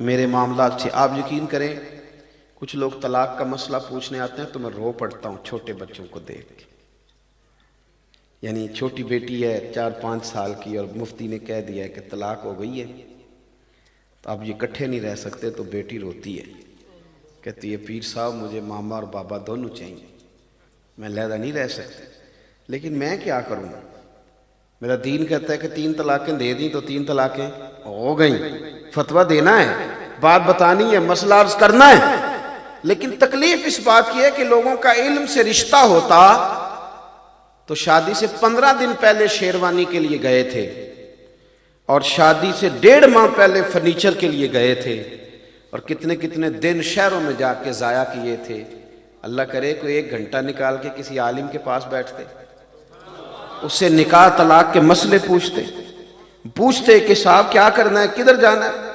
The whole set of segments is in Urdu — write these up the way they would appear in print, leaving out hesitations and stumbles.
میرے معاملات سے آپ یقین کریں کچھ لوگ طلاق کا مسئلہ پوچھنے آتے ہیں تو میں رو پڑتا ہوں چھوٹے بچوں کو دیکھ کے. یعنی چھوٹی بیٹی ہے 4-5 سال کی اور مفتی نے کہہ دیا ہے کہ طلاق ہو گئی ہے تو اب یہ اکٹھے نہیں رہ سکتے, تو بیٹی روتی ہے, کہتی ہے پیر صاحب مجھے ماما اور بابا دونوں چاہیے, میں علیحدہ نہیں رہ سکتی. لیکن میں کیا کروں, میرا دین کہتا ہے کہ 3 طلاقیں دے دیں تو 3 طلاقیں ہو گئیں. فتویٰ دینا ہے, بات بتانی ہے, مسئلہ عرض کرنا ہے. لیکن تکلیف اس بات کی ہے کہ لوگوں کا علم سے رشتہ ہوتا تو شادی سے 15 دن پہلے شیروانی کے لیے گئے تھے اور شادی سے 1.5 ماہ پہلے فرنیچر کے لیے گئے تھے اور کتنے کتنے دن شہروں میں جا کے ضائع کیے تھے. اللہ کرے کوئی 1 گھنٹہ نکال کے کسی عالم کے پاس بیٹھتے, اس سے نکاح طلاق کے مسئلے پوچھتے کہ صاحب کیا کرنا ہے, کدھر جانا ہے.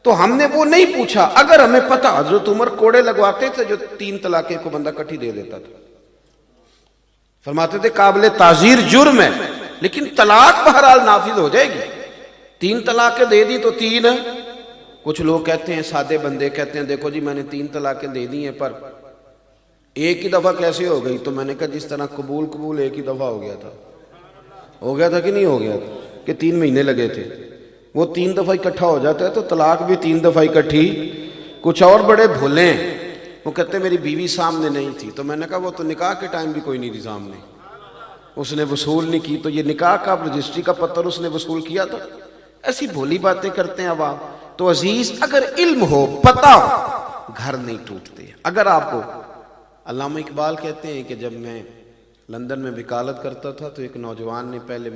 تو ہم نے وہ نہیں پوچھا. اگر ہمیں پتہ, حضرت عمر کوڑے لگواتے تھے جو 3 طلاقیں کو بندہ کٹھی دے دیتا تھا. فرماتے تھے قابل تعزیر جرم ہے, لیکن طلاق بہرحال نافذ ہو جائے گی. 3 طلاقیں دے دی تو 3. کچھ لوگ کہتے ہیں, سادے بندے کہتے ہیں دیکھو جی میں نے 3 طلاقیں دے دی ہیں پر ایک ہی دفعہ کیسے ہو گئی. تو میں نے کہا جس طرح قبول ایک ہی دفعہ ہو گیا تھا کہ نہیں ہو گیا تھا, کہ 3 مہینے لگے تھے. وہ 3 دفعہ اکٹھا ہو جاتا ہے تو طلاق بھی 3 دفعہ اکٹھی. کچھ اور بڑے بھولے ہیں, وہ کہتے ہیں میری بیوی سامنے نہیں تھی. تو میں نے کہا وہ تو نکاح کے ٹائم بھی کوئی نہیں تھی سامنے, اس نے وصول نہیں کی, تو یہ نکاح کا رجسٹری کا پتر اس نے وصول کیا تھا. ایسی بھولی باتیں کرتے ہیں عوام. تو عزیز اگر علم ہو, پتہ ہو, گھر نہیں ٹوٹتے. اگر آپ کو, علامہ اقبال کہتے ہیں کہ جب میں لندن میں وکالت کرتا تھا تو ایک نوجوان نے پہلے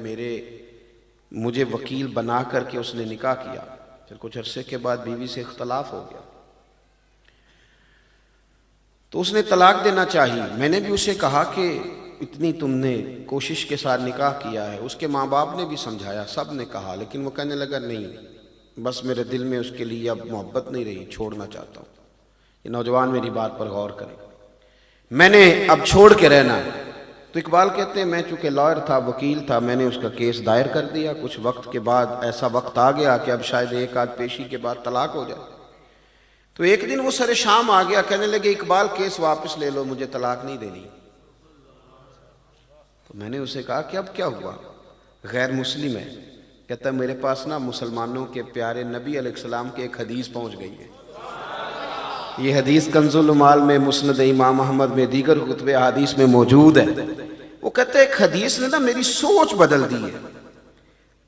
مجھے وکیل بنا کر کے اس نے نکاح کیا, پھر کچھ عرصے کے بعد بیوی سے اختلاف ہو گیا تو اس نے طلاق دینا چاہی. میں نے بھی اسے کہا کہ اتنی تم نے کوشش کے ساتھ نکاح کیا ہے. اس کے ماں باپ نے بھی سمجھایا, سب نے کہا, لیکن وہ کہنے لگا نہیں, بس میرے دل میں اس کے لیے اب محبت نہیں رہی, چھوڑنا چاہتا ہوں. یہ نوجوان میری بات پر غور کریں, میں نے اب چھوڑ کے رہنا. تو اقبال کہتے ہیں میں چونکہ لائر تھا, وکیل تھا, میں نے اس کا کیس دائر کر دیا. کچھ وقت کے بعد ایسا وقت آ گیا کہ اب شاید 1 آدھ پیشی کے بعد طلاق ہو جائے. تو ایک دن وہ سر شام آ گیا, کہنے لگے اقبال کیس واپس لے لو, مجھے طلاق نہیں دینی. تو میں نے اسے کہا کہ اب کیا ہوا, غیر مسلم ہے. کہتا ہے میرے پاس نا مسلمانوں کے پیارے نبی علیہ السلام کی ایک حدیث پہنچ گئی ہے. یہ حدیث کنز العمال میں, مسند امام احمد میں, دیگر کتب احادیث میں موجود ہے. وہ کہتے ہیں ایک حدیث نے نا میری سوچ بدل دی ہے.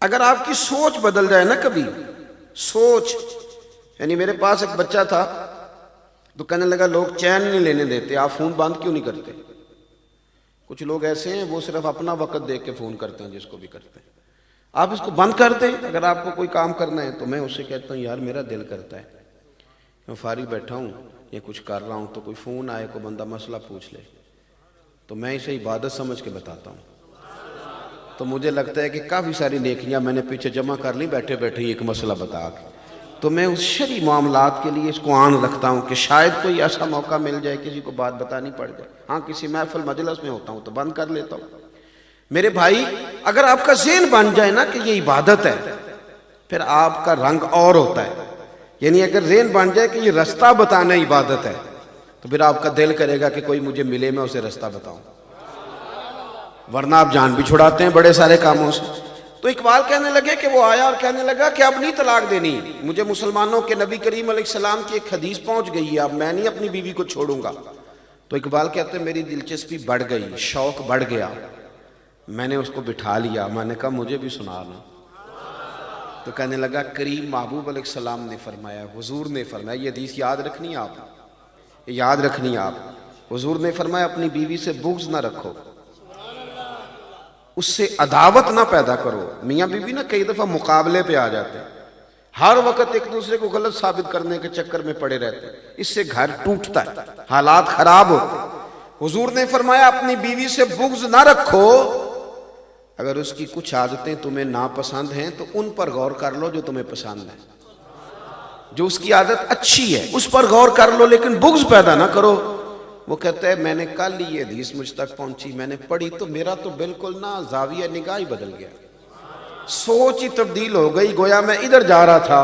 اگر آپ کی سوچ بدل جائے نا کبھی, سوچ, یعنی میرے پاس ایک بچہ تھا تو کہنے لگا لوگ چین نہیں لینے دیتے, آپ فون بند کیوں نہیں کرتے. کچھ لوگ ایسے ہیں وہ صرف اپنا وقت دیکھ کے فون کرتے ہیں, جس کو بھی کرتے ہیں. آپ اس کو بند کر دیں. اگر آپ کو کوئی کام کرنا ہے تو میں اسے کہتا ہوں یار میرا دل کرتا ہے میں فارغ بیٹھا ہوں یا کچھ کر رہا ہوں تو کوئی فون آئے, کوئی بندہ مسئلہ پوچھ لے تو میں اسے عبادت سمجھ کے بتاتا ہوں. تو مجھے لگتا ہے کہ کافی ساری نیکیاں میں نے پیچھے جمع کر لی بیٹھے بیٹھے ایک مسئلہ بتا کے. تو میں اس شرعی معاملات کے لیے اس کو آن رکھتا ہوں کہ شاید کوئی ایسا موقع مل جائے, کسی کو بات بتانی پڑ جائے. ہاں کسی محفل مجلس میں ہوتا ہوں تو بند کر لیتا ہوں. میرے بھائی اگر آپ کا ذہن بن جائے نا کہ یہ عبادت ہے, پھر آپ کا رنگ اور ہوتا ہے. یعنی اگر ذہن بن جائے کہ یہ رستہ بتانا عبادت ہے تو پھر آپ کا دل کرے گا کہ کوئی مجھے ملے میں اسے رستہ بتاؤں, ورنہ آپ جان بھی چھڑاتے ہیں بڑے سارے کاموں سے. تو اقبال کہنے لگے کہ وہ آیا اور کہنے لگا کہ اب نہیں طلاق دینی, مجھے مسلمانوں کے نبی کریم علیہ السلام کی ایک حدیث پہنچ گئی ہے, اب میں نہیں اپنی بیوی کو چھوڑوں گا. تو اقبال کہتے ہیں میری دلچسپی بڑھ گئی, شوق بڑھ گیا. میں نے اس کو بٹھا لیا, میں نے کہا مجھے بھی سنانا. تو کہنے لگا کریم محبوب علیہ السلام نے فرمایا, حضور نے فرمایا, یہ حدیث یاد رکھنی آپ, یاد رکھنی آپ. حضور نے فرمایا اپنی بیوی سے بغض نہ رکھو, اس سے عداوت نہ پیدا کرو. میاں بیوی نا کئی دفعہ مقابلے پہ آ جاتے ہیں, ہر وقت ایک دوسرے کو غلط ثابت کرنے کے چکر میں پڑے رہتے ہیں, اس سے گھر ٹوٹتا ہے, حالات خراب ہوتے ہیں. حضور نے فرمایا اپنی بیوی سے بغض نہ رکھو, اگر اس کی کچھ عادتیں تمہیں ناپسند ہیں تو ان پر غور کر لو جو تمہیں پسند ہے. جو اس کی عادت اچھی ہے اس پر غور کر لو, لیکن بغض پیدا نہ کرو. وہ کہتا ہے میں نے کل یہ حدیث مجھ تک پہنچی, میں نے پڑھی تو میرا تو بالکل نا زاویہ نگاہ ہی بدل گیا, سوچ ہی تبدیل ہو گئی. گویا میں ادھر جا رہا تھا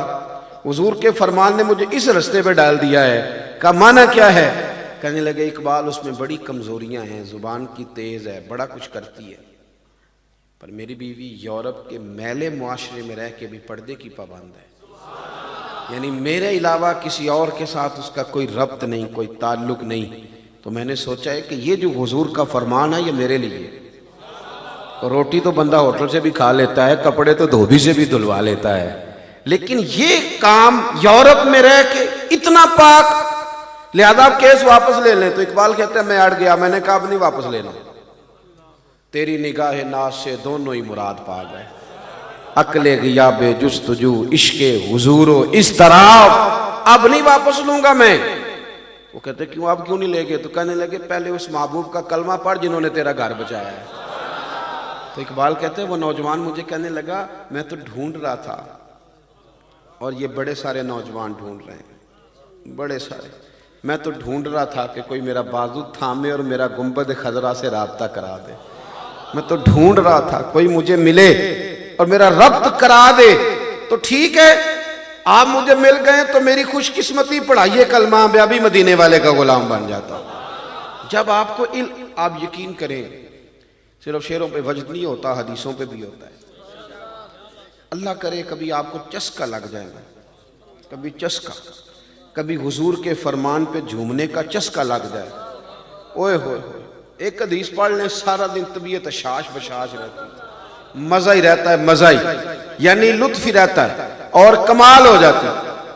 حضور کے فرمان نے مجھے اس رستے پہ ڈال دیا ہے۔ کہا معنی کیا ہے؟ کہنے لگے اقبال اس میں بڑی کمزوریاں ہیں، زبان کی تیز ہے، بڑا کچھ کرتی ہے، پر میری بیوی یورپ کے میلے معاشرے میں رہ کے بھی پردے کی پابند ہے، یعنی میرے علاوہ کسی اور کے ساتھ اس کا کوئی ربط نہیں، کوئی تعلق نہیں۔ تو میں نے سوچا ہے کہ یہ جو حضور کا فرمان ہے یہ میرے لیے ہے۔ روٹی تو بندہ ہوٹل سے بھی کھا لیتا ہے، کپڑے تو دھوبی سے بھی دھلوا لیتا ہے، لیکن یہ کام یورپ میں رہ کے اتنا پاک، لہذا آپ کیس واپس لے لیں۔ تو اقبال کہتا ہے میں اڑ گیا، میں نے کہا اب نہیں واپس لینا، تیری نگاہ ناز سے دونوں ہی مراد پا گئے، عقل غیاب جستجو عشق حضور و اضطراب، اب نہیں واپس لوں گا میں۔ وہ کہتے کیوں، آپ کیوں نہیں لے گئے؟ تو کہنے لگے پہلے اس محبوب کا کلمہ پڑھ جنہوں نے تیرا گھر بچایا ہے۔ تو اقبال کہتے ہیں وہ نوجوان مجھے کہنے لگا میں تو ڈھونڈ رہا تھا، اور یہ بڑے سارے نوجوان ڈھونڈ رہے ہیں، بڑے سارے، میں تو ڈھونڈ رہا تھا کہ کوئی میرا بازو تھامے اور میرا گنبد خضرا سے رابطہ کرا دے، میں تو ڈھونڈ رہا تھا کوئی مجھے ملے اور میرا ربط کرا دے۔ تو ٹھیک ہے آپ مجھے مل گئے تو میری خوش قسمتی، پڑھائیے کلمہ میں ابھی مدینے والے کا غلام بن جاتا ہوں۔ جب آپ کو علم، آپ یقین کریں صرف شعروں پہ وجد نہیں ہوتا، حدیثوں پہ بھی ہوتا ہے۔ اللہ کرے کبھی آپ کو چسکا لگ جائے گا، کبھی چسکا، کبھی حضور کے فرمان پہ جھومنے کا چسکا لگ جائے، اوئے ہوئے ایک حدیث پڑھ لیں سارا دن طبیعت شاش بشاش رہتی ہے، مزہ ہی رہتا ہے، مزہ ہی یعنی لطف ہی رہتا ہے اور کمال ہو جاتا ہے۔